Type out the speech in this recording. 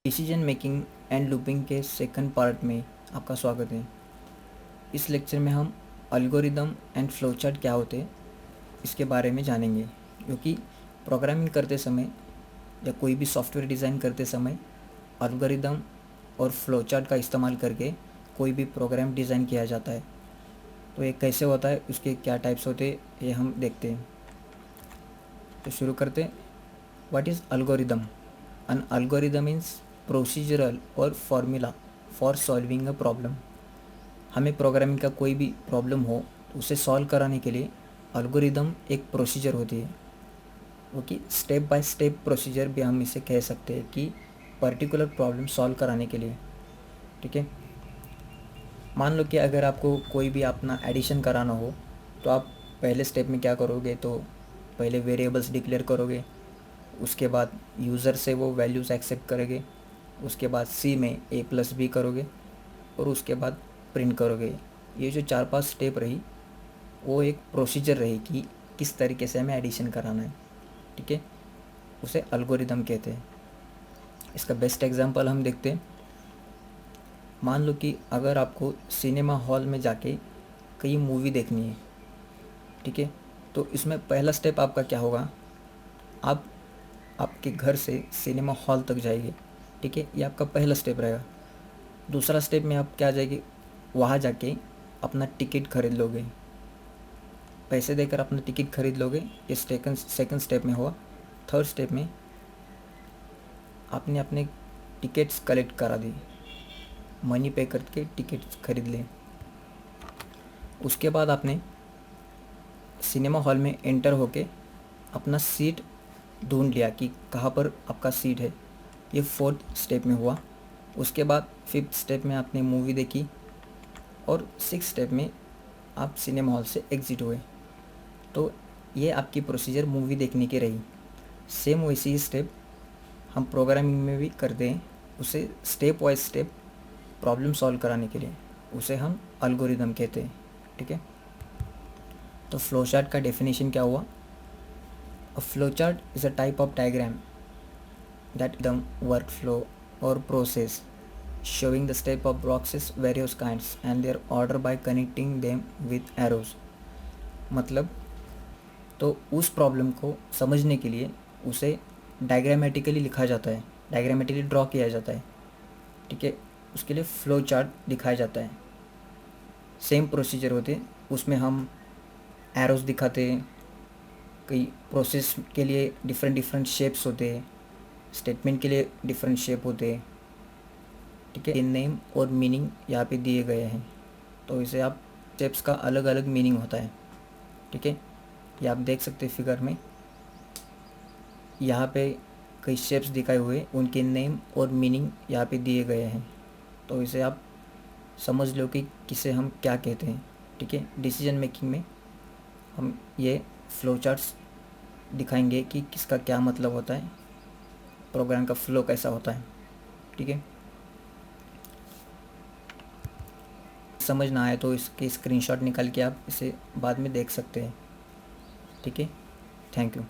Decision making and looping के second part में आपका स्वागत है। इस लेक्चर में हम एल्गोरिदम एंड फ्लोचार्ट क्या होते हैं इसके बारे में जानेंगे, क्योंकि प्रोग्रामिंग करते समय या कोई भी सॉफ्टवेयर डिज़ाइन करते समय एल्गोरिदम और फ्लोचार्ट का इस्तेमाल करके कोई भी प्रोग्राम डिज़ाइन किया जाता है। तो ये कैसे होता है, उसके क्या टाइप्स होते हैं, ये हम देखते हैं। तो शुरू करते हैं। What is algorithm? An algorithm means procedural or formula for solving a problem. हमें प्रोग्रामिंग का कोई भी प्रॉब्लम हो तो उसे सॉल्व कराने के लिए एल्गोरिदम एक प्रोसीजर होती है, वो कि स्टेप बाय स्टेप प्रोसीजर भी हम इसे कह सकते हैं कि पर्टिकुलर प्रॉब्लम सॉल्व कराने के लिए। ठीक है, मान लो कि अगर आपको कोई भी अपना एडिशन कराना हो तो आप पहले स्टेप में क्या करोगे, तो पहले वेरिएबल्स डिक्लेयर करोगे, उसके बाद यूज़र से वो वैल्यूज़ एक्सेप्ट करोगे, उसके बाद सी में ए प्लस बी करोगे और उसके बाद प्रिंट करोगे। ये जो 4-5 स्टेप रही वो एक प्रोसीजर रही कि किस तरीके से हमें एडिशन कराना है। ठीक है, उसे एल्गोरिदम कहते हैं। इसका बेस्ट एग्जांपल हम देखते हैं। मान लो कि अगर आपको सिनेमा हॉल में जाके कई मूवी देखनी है, ठीक है, तो इसमें पहला स्टेप आपका क्या होगा, आप आपके घर से सिनेमा हॉल तक जाएंगे। ठीक है, ये आपका पहला स्टेप रहेगा। दूसरा स्टेप में आप क्या जाएंगे, वहाँ जाके अपना टिकट खरीद लोगे, पैसे देकर अपना टिकट खरीद लोगे। ये सेकंड स्टेप में हुआ। थर्ड स्टेप में आपने अपने टिकट्स कलेक्ट करा दी, मनी पे करके टिकट्स खरीद ले। उसके बाद आपने सिनेमा हॉल में एंटर होके अपना सीट ढूंढ लिया कि कहाँ पर आपका सीट है। ये फोर्थ स्टेप में हुआ। उसके बाद फिफ्थ स्टेप में आपने मूवी देखी और सिक्स स्टेप में आप सिनेमा हॉल से एग्ज़िट हुए। तो ये आपकी प्रोसीजर मूवी देखने की रही। सेम वैसी ही स्टेप हम प्रोग्रामिंग में भी करते हैं, उसे step wise step problem solve कराने के लिए उसे हम एल्गोरिदम कहते हैं। ठीक है, तो फ्लोचार्ट का डेफिनेशन क्या हुआ? A flowchart is a type of diagram that the workflow or process showing the step of boxes various kinds and their order by connecting them with arrows। मतलब तो उस प्रॉब्लम को समझने के लिए उसे डायग्रामेटिकली लिखा जाता है, डायग्रामेटिकली ड्रॉ किया जाता है। ठीक है, उसके लिए फ्लो चार्ट दिखाया जाता है। सेम प्रोसीजर होते हैं, उसमें हम एरोस दिखाते हैं। कई प्रोसेस के लिए डिफरेंट डिफरेंट शेप्स होते हैं, स्टेटमेंट के लिए डिफरेंट शेप होते हैं। ठीक है, नेम और मीनिंग यहाँ पे दिए गए हैं, तो इसे आप स्टेप्स का अलग अलग मीनिंग होता है। ठीक है, ये आप देख सकते हैं फिगर में, यहाँ पे कई शेप्स दिखाए हुए, उनके नेम और मीनिंग यहाँ पे दिए गए हैं, तो इसे आप समझ लो कि किसे हम क्या कहते हैं। ठीक है, डिसीजन मेकिंग में हम ये फ्लो चार्ट्स दिखाएंगे कि किसका क्या मतलब होता है, प्रोग्राम का फ्लो कैसा होता है। ठीक है, समझ ना आए तो इसके स्क्रीनशॉट निकाल के आप इसे बाद में देख सकते हैं। ठीक है, थैंक यू।